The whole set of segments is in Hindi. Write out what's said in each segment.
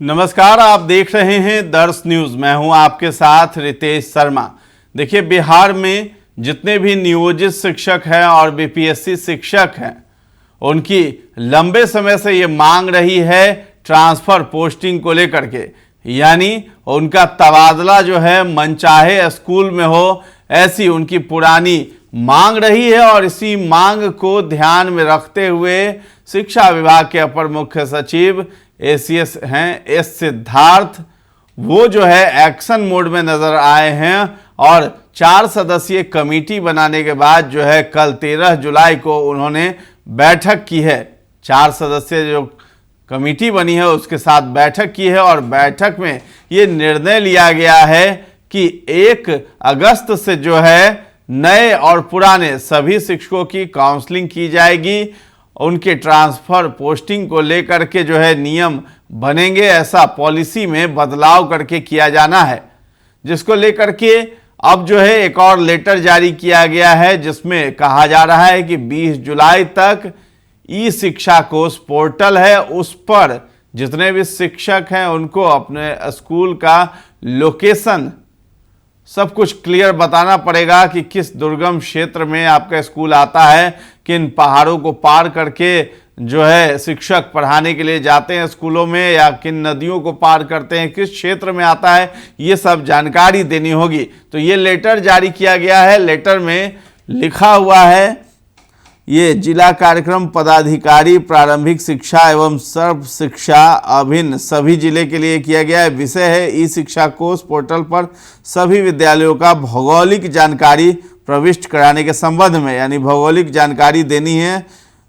नमस्कार, आप देख रहे हैं दर्श न्यूज। मैं हूं आपके साथ रितेश शर्मा। देखिए, बिहार में जितने भी नियोजित शिक्षक हैं और बीपीएससी शिक्षक हैं, उनकी लंबे समय से ये मांग रही है ट्रांसफर पोस्टिंग को लेकर के, यानी उनका तबादला जो है मनचाहे स्कूल में हो, ऐसी उनकी पुरानी मांग रही है। और इसी मांग को ध्यान में रखते हुए शिक्षा विभाग के अपर मुख्य सचिव एसीएस हैं एस सिद्धार्थ, वो जो है एक्शन मोड में नजर आए हैं और 4 सदस्यीय कमेटी बनाने के बाद जो है कल 13 जुलाई को उन्होंने बैठक की है। 4 सदस्यीय जो कमेटी बनी है उसके साथ बैठक की है और बैठक में ये निर्णय लिया गया है कि 1 अगस्त से जो है नए और पुराने सभी शिक्षकों की काउंसलिंग की जाएगी। उनके ट्रांसफर पोस्टिंग को लेकर के जो है नियम बनेंगे, ऐसा पॉलिसी में बदलाव करके किया जाना है, जिसको लेकर के अब जो है एक और लेटर जारी किया गया है, जिसमें कहा जा रहा है कि 20 जुलाई तक ई शिक्षा कोष पोर्टल है, उस पर जितने भी शिक्षक हैं उनको अपने स्कूल का लोकेशन सब कुछ क्लियर बताना पड़ेगा कि किस दुर्गम क्षेत्र में आपका स्कूल आता है, किन पहाड़ों को पार करके जो है शिक्षक पढ़ाने के लिए जाते हैं स्कूलों में, या किन नदियों को पार करते हैं, किस क्षेत्र में आता है, ये सब जानकारी देनी होगी। तो ये लेटर जारी किया गया है। लेटर में लिखा हुआ है, ये जिला कार्यक्रम पदाधिकारी प्रारंभिक शिक्षा एवं सर्व शिक्षा अभिन्न सभी जिले के लिए किया गया है। विषय है ई शिक्षा कोष पोर्टल पर सभी विद्यालयों का भौगोलिक जानकारी प्रविष्ट कराने के संबंध में, यानी भौगोलिक जानकारी देनी है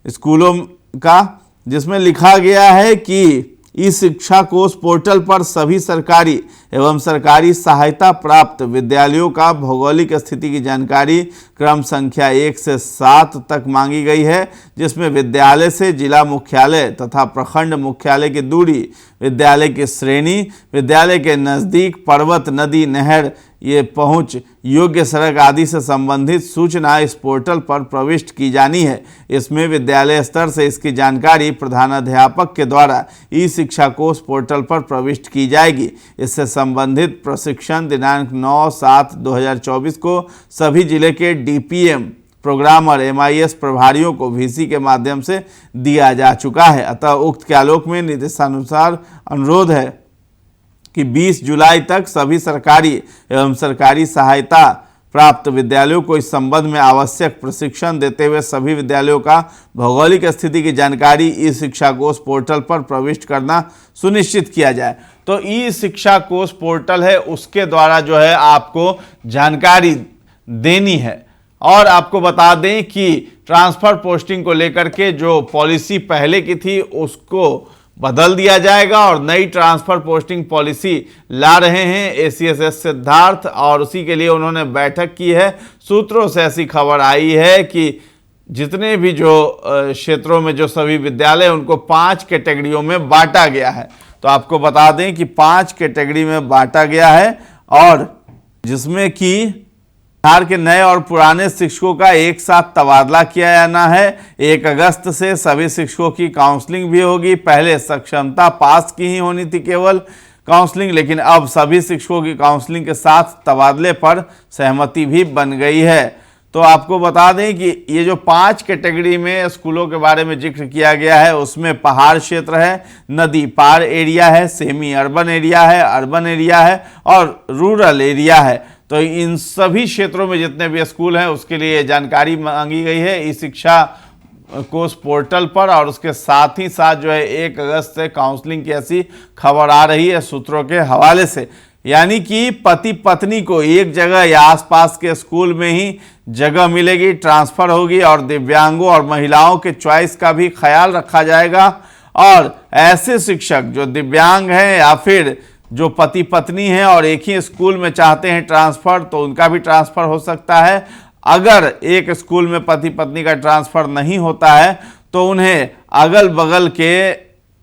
स्कूलों का, जिसमें लिखा गया है कि ई शिक्षा कोष पोर्टल पर सभी सरकारी एवं सरकारी सहायता प्राप्त विद्यालयों का भौगोलिक स्थिति की जानकारी क्रम संख्या 1 से 7 तक मांगी गई है, जिसमें विद्यालय से जिला मुख्यालय तथा प्रखंड मुख्यालय की दूरी, विद्यालय की श्रेणी, विद्यालय के नज़दीक पर्वत, नदी, नहर, ये पहुंच योग्य सड़क आदि से संबंधित सूचना इस पोर्टल पर प्रविष्ट की जानी है। इसमें विद्यालय स्तर से इसकी जानकारी प्रधानाध्यापक के द्वारा ई शिक्षा कोष पोर्टल पर प्रविष्ट की जाएगी। इससे संबंधित प्रशिक्षण दिनांक 9/7/2024 को सभी जिले के डीपीएम, प्रोग्रामर, एमआईएस प्रभारियों को वीसी के माध्यम से दिया जा चुका है। अतः उक्त के आलोक में निर्देशानुसार अनुरोध है कि 20 जुलाई तक सभी सरकारी एवं सरकारी सहायता प्राप्त विद्यालयों को इस संबंध में आवश्यक प्रशिक्षण देते हुए सभी विद्यालयों का भौगोलिक स्थिति की जानकारी ई शिक्षा कोष पोर्टल पर प्रविष्ट करना सुनिश्चित किया जाए। तो ई शिक्षा कोष पोर्टल है, उसके द्वारा जो है आपको जानकारी देनी है। और आपको बता दें कि ट्रांसफर पोस्टिंग को लेकर के जो पॉलिसी पहले की थी उसको बदल दिया जाएगा और नई ट्रांसफर पोस्टिंग पॉलिसी ला रहे हैं एसीएस सिद्धार्थ, और उसी के लिए उन्होंने बैठक की है। सूत्रों से ऐसी खबर आई है कि जितने भी जो क्षेत्रों में जो सभी विद्यालय उनको 5 कैटेगरियों में बांटा गया है। तो आपको बता दें कि 5 कैटेगरी में बांटा गया है, और जिसमें कि बिहार के नए और पुराने शिक्षकों का एक साथ तबादला किया जाना है। 1 अगस्त से सभी शिक्षकों की काउंसलिंग भी होगी। पहले सक्षमता पास की ही होनी थी केवल काउंसलिंग, लेकिन अब सभी शिक्षकों की काउंसलिंग के साथ तबादले पर सहमति भी बन गई है। तो आपको बता दें कि ये जो 5 कैटेगरी में स्कूलों के बारे में जिक्र किया गया है, उसमें पहाड़ क्षेत्र है, नदी पार एरिया है, सेमी अर्बन एरिया है, अर्बन एरिया है और रूरल एरिया है। तो इन सभी क्षेत्रों में जितने भी स्कूल हैं उसके लिए जानकारी मांगी गई है ई शिक्षा कोष पोर्टल पर, और उसके साथ ही साथ जो है 1 अगस्त से काउंसलिंग की ऐसी खबर आ रही है सूत्रों के हवाले से। यानी कि पति पत्नी को एक जगह या आसपास के स्कूल में ही जगह मिलेगी, ट्रांसफर होगी, और दिव्यांगों और महिलाओं के चॉइस का भी ख्याल रखा जाएगा। और ऐसे शिक्षक जो दिव्यांग हैं या फिर जो पति पत्नी हैं और एक ही स्कूल में चाहते हैं ट्रांसफ़र, तो उनका भी ट्रांसफ़र हो सकता है। अगर एक स्कूल में पति पत्नी का ट्रांसफ़र नहीं होता है तो उन्हें अगल बगल के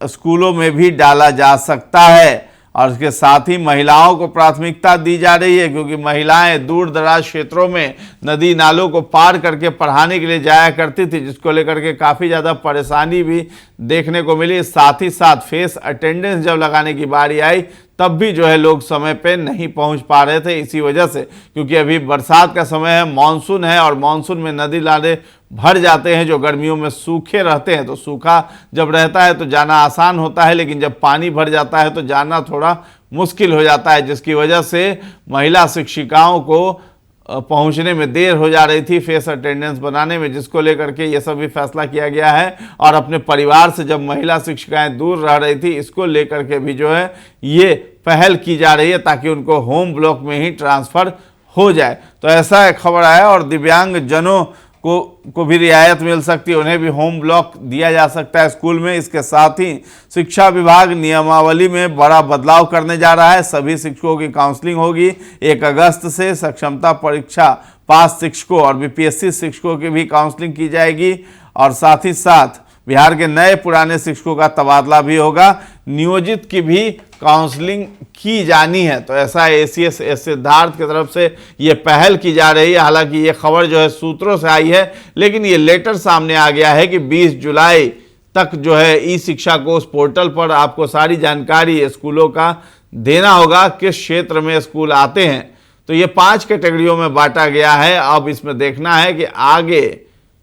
स्कूलों में भी डाला जा सकता है। और इसके साथ ही महिलाओं को प्राथमिकता दी जा रही है, क्योंकि महिलाएं दूर दराज क्षेत्रों में नदी नालों को पार करके पढ़ाने के लिए जाया करती थी, जिसको लेकर के काफ़ी ज़्यादा परेशानी भी देखने को मिली। साथ ही साथ फेस अटेंडेंस जब लगाने की बारी आई तब भी जो है लोग समय पे नहीं पहुंच पा रहे थे, इसी वजह से, क्योंकि अभी बरसात का समय है, मानसून है, और मानसून में नदी नाले भर जाते हैं जो गर्मियों में सूखे रहते हैं। तो सूखा जब रहता है तो जाना आसान होता है, लेकिन जब पानी भर जाता है तो जाना थोड़ा मुश्किल हो जाता है, जिसकी वजह से महिला शिक्षिकाओं को पहुंचने में देर हो जा रही थी फेस अटेंडेंस बनाने में, जिसको लेकर के ये सब भी फैसला किया गया है। और अपने परिवार से जब महिला शिक्षिकाएं दूर रह रही थी, इसको लेकर के भी जो है ये पहल की जा रही है ताकि उनको होम ब्लॉक में ही ट्रांसफ़र हो जाए। तो ऐसा एक खबर आया, और दिव्यांग जनों को भी रियायत मिल सकती है, उन्हें भी होम ब्लॉक दिया जा सकता है स्कूल में। इसके साथ ही शिक्षा विभाग नियमावली में बड़ा बदलाव करने जा रहा है। सभी शिक्षकों की काउंसलिंग होगी 1 अगस्त से। सक्षमता परीक्षा पास शिक्षकों और बीपीएससी शिक्षकों की भी काउंसलिंग की जाएगी, और साथ ही साथ बिहार के नए पुराने शिक्षकों का तबादला भी होगा। नियोजित की भी काउंसलिंग की जानी है। तो ऐसा एसीएस सिद्धार्थ की तरफ से ये पहल की जा रही है। हालांकि ये खबर जो है सूत्रों से आई है, लेकिन ये लेटर सामने आ गया है कि 20 जुलाई तक जो है ई शिक्षा कोष पोर्टल पर आपको सारी जानकारी स्कूलों का देना होगा, किस क्षेत्र में स्कूल आते हैं। तो ये 5 कैटेगरियों में बांटा गया है। अब इसमें देखना है कि आगे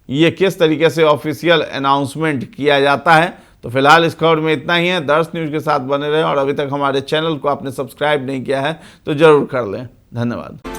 ये किस तरीके से ऑफिशियल अनाउंसमेंट किया जाता है। तो फिलहाल इस खबर में इतना ही है। दर्श न्यूज़ के साथ बने रहें, और अभी तक हमारे चैनल को आपने सब्सक्राइब नहीं किया है तो जरूर कर लें। धन्यवाद।